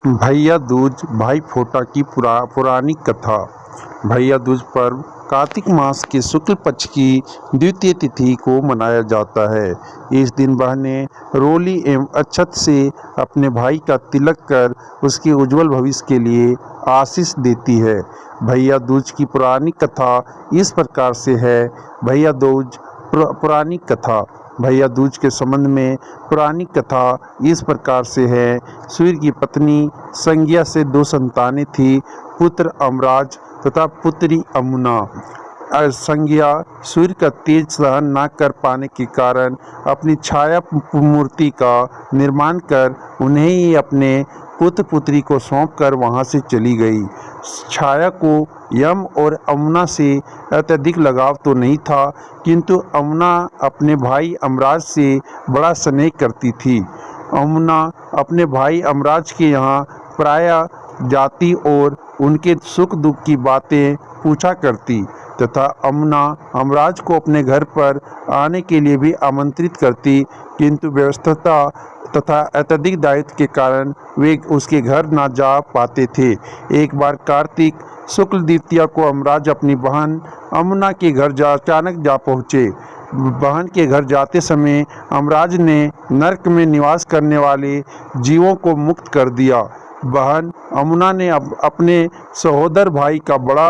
भैया दूज भाई फोटा की पुरानी कथा। भैया दूज पर्व कार्तिक मास के शुक्ल पक्ष की द्वितीय तिथि को मनाया जाता है। इस दिन बहनें रोली एवं अक्षत से अपने भाई का तिलक कर उसके उज्जवल भविष्य के लिए आशीष देती है। भैया दूज की पुरानी कथा इस प्रकार से है। भैया दूज पुरानी कथा। भैया दूज के संबंध में पुरानी कथा इस प्रकार से है। सूर्य की पत्नी संज्ञा से 2 संतानें थी, पुत्र अमराज तथा पुत्री अमुना। संज्ञा सूर्य का तेज सहन न कर पाने के कारण अपनी छाया मूर्ति का निर्माण कर उन्हें ही अपने पुत्र पुत्री को सौंपकर वहां से चली गई। छाया को यम और अमुना से अत्यधिक लगाव तो नहीं था, किंतु अमुना अपने भाई अमराज से बड़ा स्नेह करती थी। अमुना अपने भाई अमराज के यहाँ प्रायः जाती और उनके सुख दुख की बातें पूछा करती तथा अमुना अमराज को अपने घर पर आने के लिए भी आमंत्रित करती, किंतु व्यस्तता तथा अत्यधिक दायित्व के कारण वे उसके घर ना जा पाते थे। एक बार कार्तिक शुक्ल द्वितीया को अमराज अपनी बहन अमुना के घर अचानक जा पहुँचे। बहन के घर जाते समय अमराज ने नरक में निवास करने वाले जीवों को मुक्त कर दिया। बहन अमुना ने अपने सहोदर भाई का बड़ा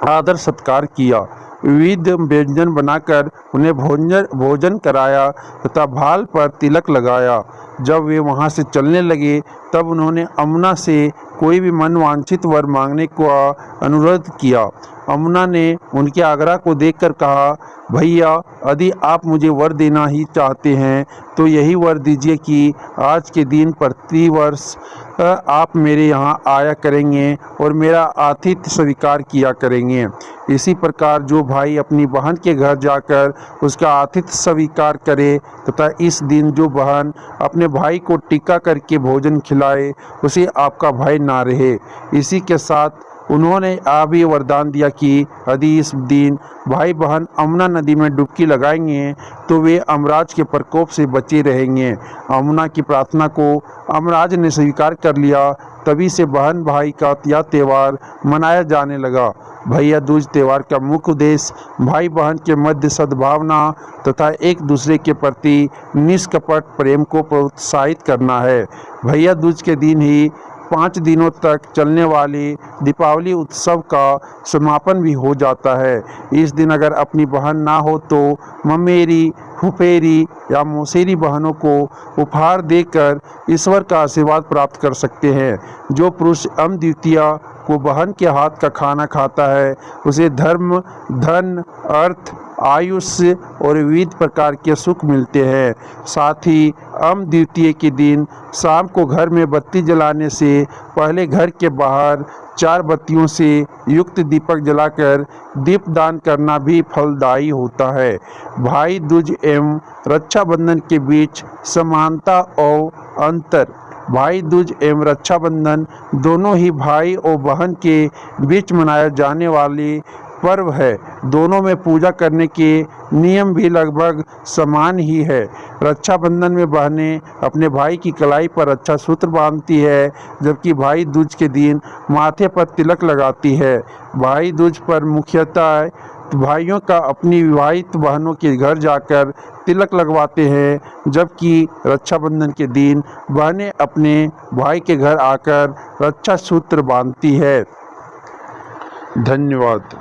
आदर सत्कार किया, विविध व्यंजन बनाकर उन्हें भोजन कराया तथा भाल पर तिलक लगाया। जब वे वहां से चलने लगे तब उन्होंने अमुना से कोई भी मनवांछित वर मांगने का अनुरोध किया। अमुना ने उनके आग्रह को देखकर कहा, भैया यदि आप मुझे वर देना ही चाहते हैं तो यही वर दीजिए कि आज के दिन प्रति वर्ष आप मेरे यहाँ आया करेंगे और मेरा आतिथ्य स्वीकार किया करेंगे। इसी प्रकार जो भाई अपनी बहन के घर जाकर उसका आतिथ्य स्वीकार करे तथा इस दिन जो बहन अपने भाई को टीका करके भोजन खिलाए उसे आपका भाई ना रहे। इसी के साथ उन्होंने भी वरदान दिया कि यदि इस दिन भाई बहन अमुना नदी में डुबकी लगाएंगे तो वे अमराज के प्रकोप से बचे रहेंगे। अमुना की प्रार्थना को अमराज ने स्वीकार कर लिया। तभी से बहन भाई का यह त्यौहार मनाया जाने लगा। भैया दूज त्यौहार का मुख्य उद्देश्य भाई बहन के मध्य सद्भावना तथा एक दूसरे के प्रति निष्कपट प्रेम को प्रोत्साहित करना है। भैया दूज के दिन ही 5 दिनों तक चलने वाले दीपावली उत्सव का समापन भी हो जाता है। इस दिन अगर अपनी बहन ना हो तो ममेरी, फुफेरी या मौसेरी बहनों को उपहार देकर ईश्वर का आशीर्वाद प्राप्त कर सकते हैं। जो पुरुष अम द्वितीया को बहन के हाथ का खाना खाता है उसे धर्म, धन, अर्थ, आयुष्य और विविध प्रकार के सुख मिलते हैं। साथ ही अम द्वितीया के दिन शाम को घर में बत्ती जलाने से पहले घर के बाहर 4 बत्तियों से युक्त दीपक जलाकर दीपदान करना भी फलदायी होता है। भाई दूज एवं रक्षाबंधन के बीच समानता और अंतर। भाई दूज एवं रक्षाबंधन दोनों ही भाई और बहन के बीच मनाया जाने वाले पर्व है। दोनों में पूजा करने के नियम भी लगभग समान ही है। रक्षाबंधन में बहनें अपने भाई की कलाई पर रक्षा सूत्र बांधती है, जबकि भाई दूज के दिन माथे पर तिलक लगाती है। भाई दूज पर मुख्यतः भाइयों का अपनी विवाहित बहनों के घर जाकर तिलक लगवाते हैं, जबकि रक्षाबंधन के दिन बहनें अपने भाई के घर आकर रक्षा सूत्र बांधती है। धन्यवाद।